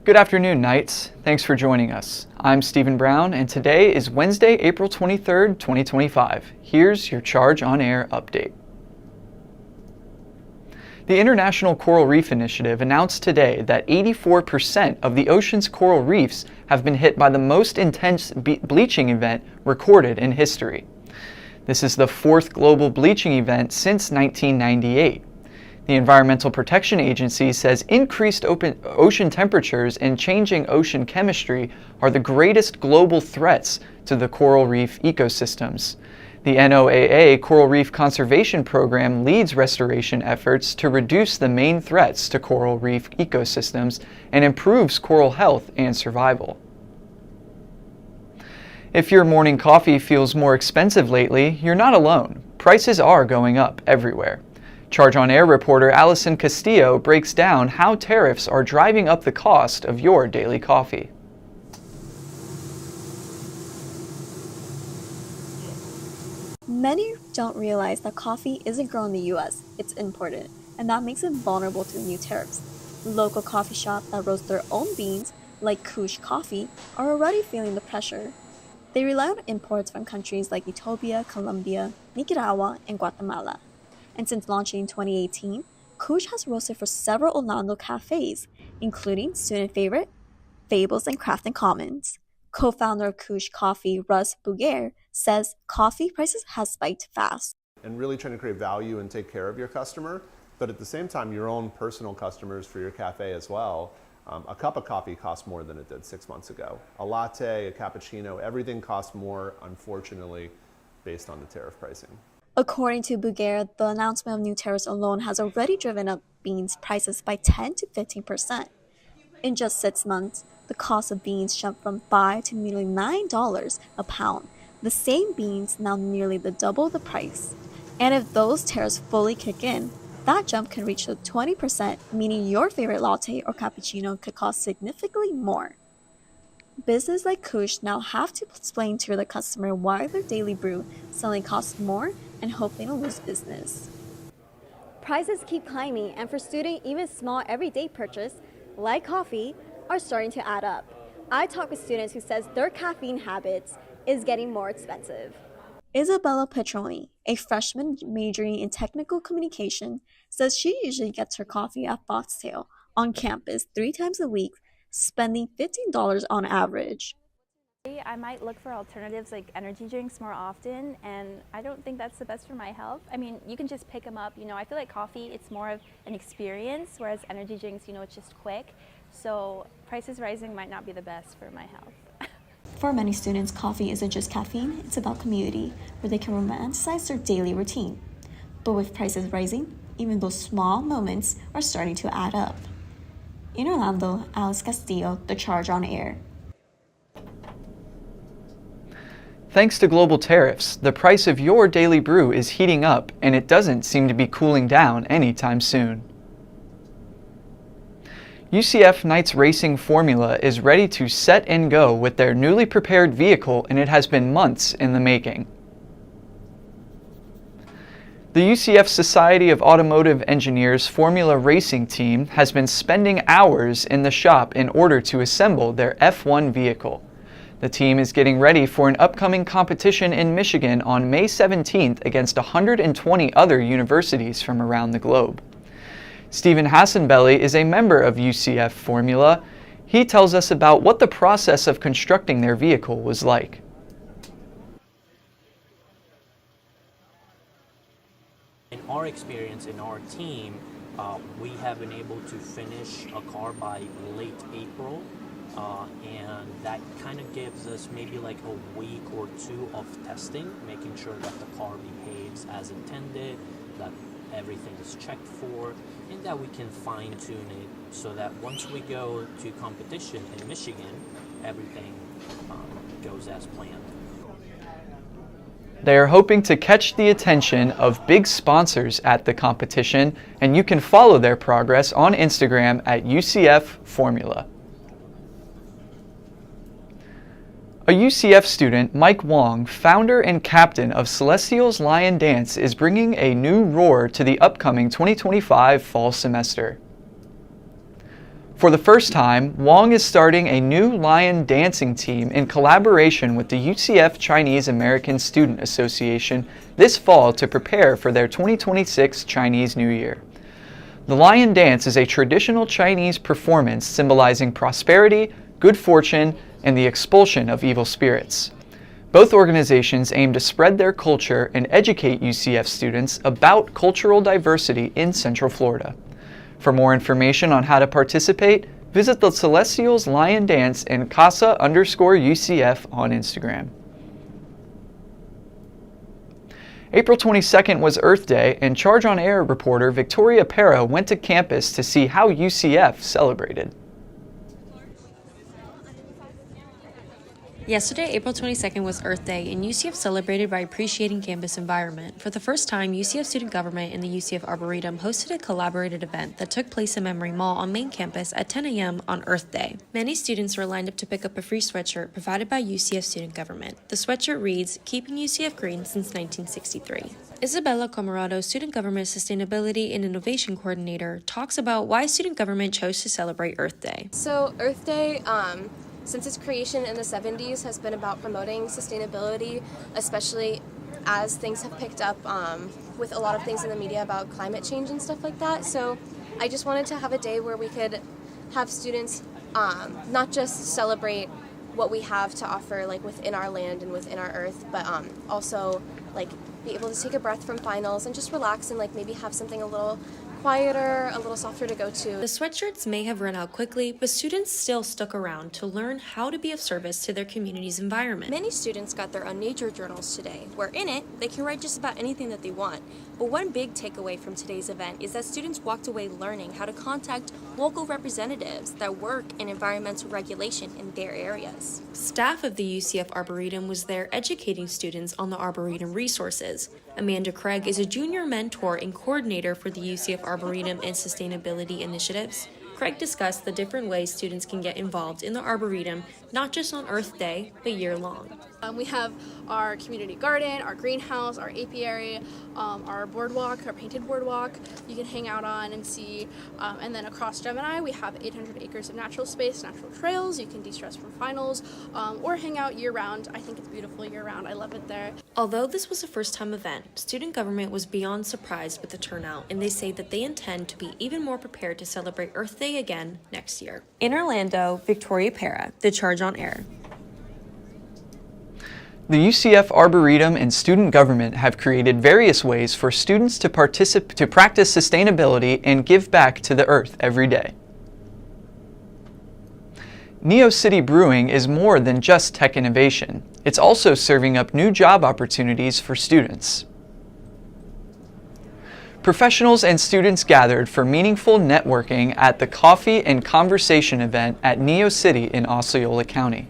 Good afternoon, Knights. Thanks for joining us. I'm Stephen Brown, and today is Wednesday, April 23rd, 2025. Here's your Charge on Air update. The International Coral Reef Initiative announced today that 84% of the ocean's coral reefs have been hit by the most intense bleaching event recorded in history. This is the fourth global bleaching event since 1998. The Environmental Protection Agency says increased ocean temperatures and changing ocean chemistry are the greatest global threats to the coral reef ecosystems. The NOAA Coral Reef Conservation Program leads restoration efforts to reduce the main threats to coral reef ecosystems and improves coral health and survival. If your morning coffee feels more expensive lately, you're not alone. Prices are going up everywhere. Charge on Air reporter Allison Castillo breaks down how tariffs are driving up the cost of your daily coffee. Many don't realize that coffee isn't grown in the US, it's imported, and that makes it vulnerable to new tariffs. Local coffee shops that roast their own beans, like Kush Coffee, are already feeling the pressure. They rely on imports from countries like Ethiopia, Colombia, Nicaragua, and Guatemala. And since launching in 2018, Kush has roasted for several Orlando cafes, including student favorite, Fables and Craft and Commons. Co-founder of Kush Coffee, Russ Bouguer, says coffee prices have spiked fast. And really trying to create value and take care of your customer, but at the same time, your own personal customers for your cafe as well. A cup of coffee costs more than it did 6 months ago. A latte, a cappuccino, everything costs more, unfortunately, based on the tariff pricing. According to Bouguer, the announcement of new tariffs alone has already driven up beans prices by 10 to 15%. In just 6 months, the cost of beans jumped from $5 to nearly $9 a pound. The same beans now nearly double the price. And if those tariffs fully kick in, that jump can reach to 20%, meaning your favorite latte or cappuccino could cost significantly more. Businesses like Kush now have to explain to the customer why their daily brew suddenly costs more and hope they don't lose business. Prices keep climbing, and for students, even small everyday purchases, like coffee, are starting to add up. I talked with students who says their caffeine habits is getting more expensive. Isabella Petroni, a freshman majoring in technical communication, says she usually gets her coffee at Foxtail on campus 3 times a week, spending $15 on average. I might look for alternatives like energy drinks more often, and I don't think that's the best for my health. I mean, you can just pick them up. I feel like coffee, it's more of an experience, whereas energy drinks, it's just quick. So prices rising might not be the best for my health. For many students, coffee isn't just caffeine, it's about community, where they can romanticize their daily routine. But with prices rising, even those small moments are starting to add up. In Orlando, Alice Castillo, The Charge on Air. Thanks to global tariffs, the price of your daily brew is heating up, and it doesn't seem to be cooling down anytime soon. UCF Knights Racing Formula is ready to set and go with their newly prepared vehicle, and it has been months in the making. The UCF Society of Automotive Engineers Formula Racing team has been spending hours in the shop in order to assemble their F1 vehicle. The team is getting ready for an upcoming competition in Michigan on May 17th against 120 other universities from around the globe. Stephen Hassenbelli is a member of UCF Formula. He tells us about what the process of constructing their vehicle was like. In our experience, in our team, we have been able to finish a car by late April, and that kind of gives us maybe like a week or 2 of testing, making sure that the car behaves as intended, that everything is checked for, and that we can fine-tune it so that once we go to competition in Michigan, everything goes as planned. They are hoping to catch the attention of big sponsors at the competition, and you can follow their progress on Instagram at UCF Formula. A UCF student, Mike Wong, founder and captain of Celestial's Lion Dance, is bringing a new roar to the upcoming 2025 fall semester. For the first time, Wong is starting a new lion dancing team in collaboration with the UCF Chinese American Student Association this fall to prepare for their 2026 Chinese New Year. The lion dance is a traditional Chinese performance symbolizing prosperity, good fortune, and the expulsion of evil spirits. Both organizations aim to spread their culture and educate UCF students about cultural diversity in Central Florida. For more information on how to participate, visit the Celestials Lion Dance and Casa_UCF on Instagram. April 22nd was Earth Day, and Charge on Air reporter Victoria Para went to campus to see how UCF celebrated. Yesterday, April 22nd, was Earth Day, and UCF celebrated by appreciating campus environment. For the first time, UCF Student Government and the UCF Arboretum hosted a collaborated event that took place in Memory Mall on main campus at 10 a.m. on Earth Day. Many students were lined up to pick up a free sweatshirt provided by UCF Student Government. The sweatshirt reads, "Keeping UCF Green Since 1963. Isabella Camarado, Student Government Sustainability and Innovation Coordinator, talks about why Student Government chose to celebrate Earth Day. So Earth Day, since its creation in the 70s, has been about promoting sustainability, especially as things have picked up with a lot of things in the media about climate change and stuff like that. So I just wanted to have a day where we could have students not just celebrate what we have to offer like within our land and within our earth, but also like be able to take a breath from finals and just relax and like maybe have something a little quieter, a little softer to go to. The sweatshirts may have run out quickly, but students still stuck around to learn how to be of service to their community's environment. Many students got their own nature journals today, where in it, they can write just about anything that they want. But one big takeaway from today's event is that students walked away learning how to contact local representatives that work in environmental regulation in their areas. Staff of the UCF Arboretum was there educating students on the Arboretum resources. Amanda Craig is a junior mentor and coordinator for the UCF Arboretum and Sustainability Initiatives. Craig discussed the different ways students can get involved in the Arboretum, not just on Earth Day, but year-long. We have our community garden, our greenhouse, our apiary, our boardwalk, our painted boardwalk you can hang out on and see. And then across Gemini, we have 800 acres of natural space, natural trails. You can de-stress from finals or hang out year-round. I think it's beautiful year-round. I love it there. Although this was a first-time event, Student Government was beyond surprised with the turnout, and they say that they intend to be even more prepared to celebrate Earth Day again next year. In Orlando, Victoria Para, The Charge on Air. The UCF Arboretum and Student Government have created various ways for students to practice sustainability and give back to the earth every day. Neo City Brewing is more than just tech innovation. It's also serving up new job opportunities for students. Professionals and students gathered for meaningful networking at the Coffee and Conversation event at Neo City in Osceola County.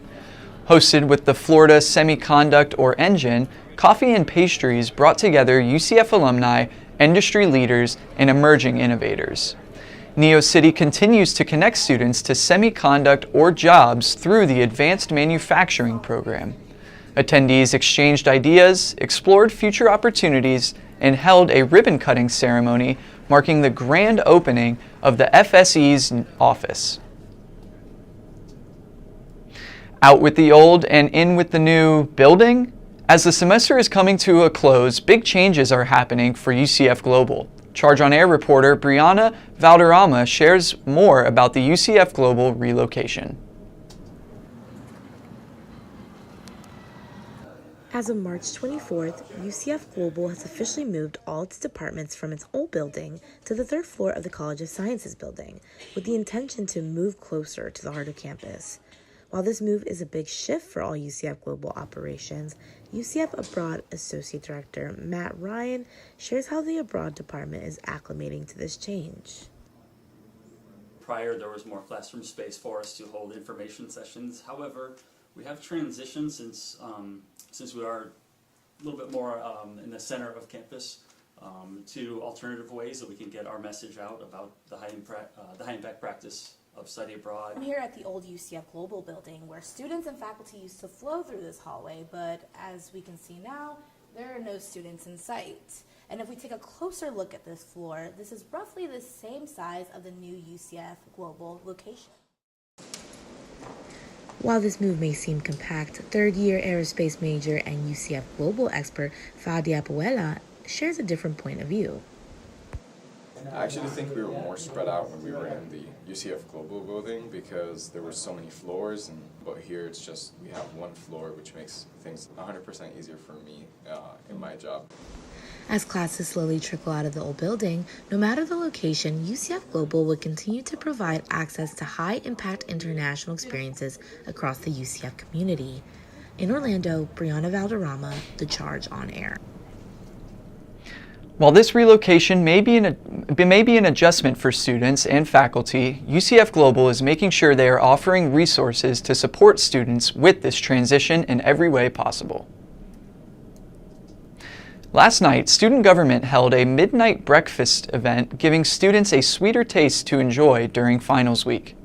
Hosted with the Florida Semiconduct or Engine, Coffee and Pastries brought together UCF alumni, industry leaders, and emerging innovators. Neo City continues to connect students to semiconduct or jobs through the Advanced Manufacturing program. Attendees exchanged ideas, explored future opportunities, and held a ribbon-cutting ceremony marking the grand opening of the FSE's office. Out with the old and in with the new building? As the semester is coming to a close, big changes are happening for UCF Global. Charge on Air reporter Brianna Valderrama shares more about the UCF Global relocation. As of March 24th, UCF Global has officially moved all its departments from its old building to the third floor of the College of Sciences building, with the intention to move closer to the heart of campus. While this move is a big shift for all UCF Global operations, UCF Abroad Associate Director Matt Ryan shares how the Abroad Department is acclimating to this change. Prior, there was more classroom space for us to hold information sessions. However, we have transitioned since we are a little bit more in the center of campus to alternative ways that we can get our message out about the high impact practice of study abroad. I'm here at the old UCF Global building where students and faculty used to flow through this hallway, but as we can see now, there are no students in sight. And if we take a closer look at this floor, this is roughly the same size of the new UCF Global location. While this move may seem compact, third-year aerospace major and UCF Global expert Fadi Apuela shares a different point of view. I actually think we were more spread out when we were in the UCF Global building because there were so many floors, but here it's just we have one floor, which makes things 100% easier for me in my job. As classes slowly trickle out of the old building, no matter the location, UCF Global would continue to provide access to high-impact international experiences across the UCF community. In Orlando, Brianna Valderrama, The Charge on Air. While this relocation may be an adjustment for students and faculty, UCF Global is making sure they are offering resources to support students with this transition in every way possible. Last night, student government held a midnight breakfast event giving students a sweeter taste to enjoy during finals week.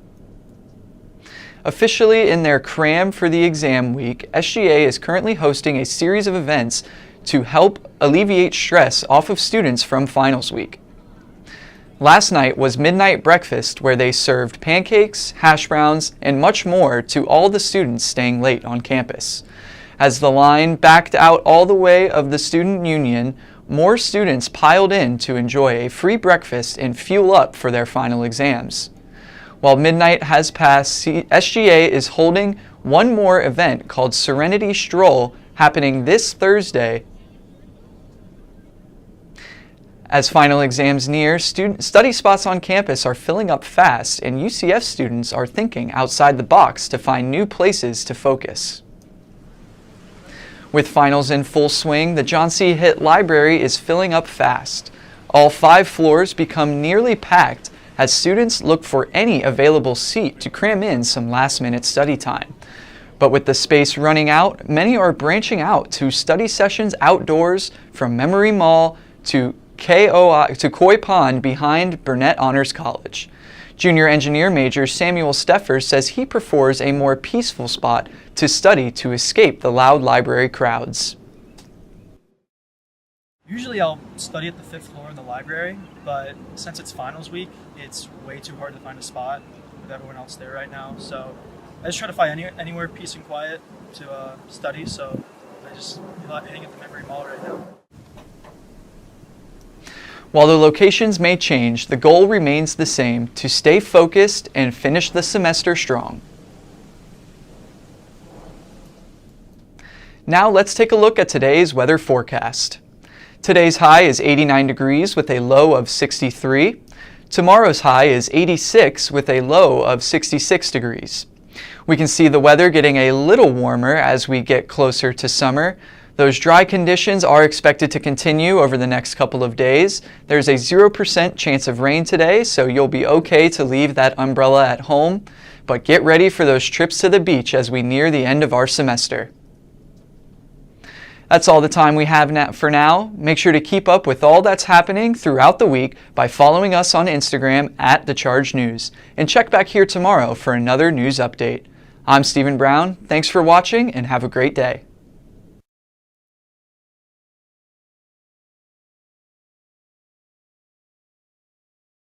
Officially in their cram for the exam week, SGA is currently hosting a series of events to help alleviate stress off of students from finals week. Last night was midnight breakfast where they served pancakes, hash browns, and much more to all the students staying late on campus. As the line backed out all the way of the student union, more students piled in to enjoy a free breakfast and fuel up for their final exams. While midnight has passed, SGA is holding one more event called Serenity Stroll happening this Thursday. As final exams near, study spots on campus are filling up fast, and UCF students are thinking outside the box to find new places to focus. With finals in full swing, the John C. Hitt Library is filling up fast. All 5 floors become nearly packed as students look for any available seat to cram in some last-minute study time. But with the space running out, many are branching out to study sessions outdoors from Memory Mall to Koi Pond behind Burnett Honors College. Junior engineer major Samuel Steffers says he prefers a more peaceful spot to study to escape the loud library crowds. Usually I'll study at the 5th floor in the library, but since it's finals week, it's way too hard to find a spot with everyone else there right now. So I just try to find anywhere peace and quiet to study, so I just hang at the Memory Mall right now. While the locations may change, the goal remains the same: to stay focused and finish the semester strong. Now let's take a look at today's weather forecast. Today's high is 89 degrees with a low of 63. Tomorrow's high is 86 with a low of 66 degrees. We can see the weather getting a little warmer as we get closer to summer. Those dry conditions are expected to continue over the next couple of days. There's a 0% chance of rain today, so you'll be okay to leave that umbrella at home. But get ready for those trips to the beach as we near the end of our semester. That's all the time we have for now. Make sure to keep up with all that's happening throughout the week by following us on Instagram at The Charge News. And check back here tomorrow for another news update. I'm Stephen Brown. Thanks for watching and have a great day.